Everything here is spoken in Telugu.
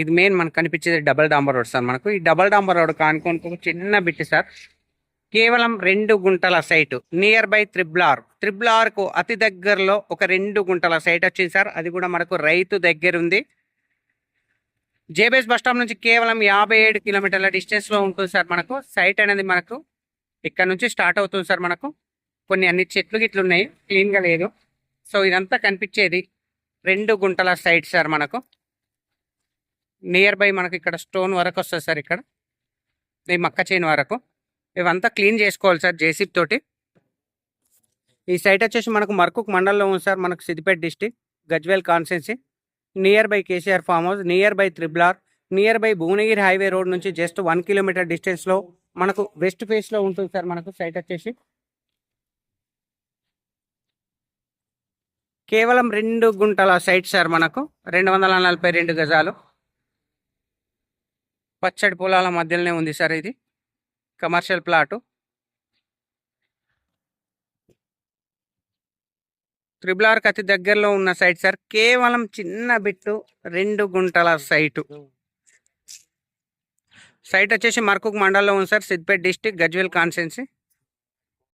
ఇది మెయిన్ మనకు కనిపించేది డబల్ డాంబర్ రోడ్ సార్. మనకు ఈ డబల్ డాంబర్ రోడ్ కానుకొని ఒక చిన్న బిట్ సార్. కేవలం 2 గుంటల సైట్ నియర్ బై త్రిబుల్ ఆర్కు అతి దగ్గరలో ఒక 2 గుంటల సైట్ వచ్చింది సార్. అది కూడా మనకు రైతు దగ్గర ఉంది. జేబీఎస్ బస్ స్టాప్ నుంచి కేవలం 57 కిలోమీటర్ల డిస్టెన్స్లో ఉంటుంది సార్. మనకు సైట్ అనేది మనకు ఇక్కడ నుంచి స్టార్ట్ అవుతుంది సార్. మనకు కొన్ని అన్ని చెట్లు గిట్లు ఉన్నాయి, క్లీన్గా లేదు. సో ఇదంతా కనిపించేది 2 గుంటల సైట్ సార్. మనకు నియర్ బై మనకు ఇక్కడ స్టోన్ వరకు వస్తుంది సార్. ఇక్కడ ఈ మక్క చైన్ వరకు ఇవంతా క్లీన్ చేసుకోవాలి సార్ జేసీబీ తోటి. ఈ సైట్ వచ్చేసి మనకు మర్కుక్ మండలంలో ఉంది సార్. మనకు Siddipet district, Gajwel constituency, near by KCR farm house, near by triple R, near by Bhuvanagiri highway road నుంచి జస్ట్ 1 కిలోమీటర్ డిస్టెన్స్లో మనకు వెస్ట్ ఫేస్లో ఉంటుంది సార్. మనకు సైట్ వచ్చేసి కేవలం 2 గుంటల సైట్ సార్. మనకు 242 గజాలు పచ్చడి పొలాల మధ్యలోనే ఉంది సార్. ఇది కమర్షియల్ ప్లాటు. త్రిబుల్ ఆర్కి అతి దగ్గరలో ఉన్న సైట్ సార్. కేవలం చిన్న బిట్టు 2 గుంటల సైటు. సైట్ వచ్చేసి మర్కుక్ మండలంలో ఉంది sir. Siddipet district, Gajwel constituency.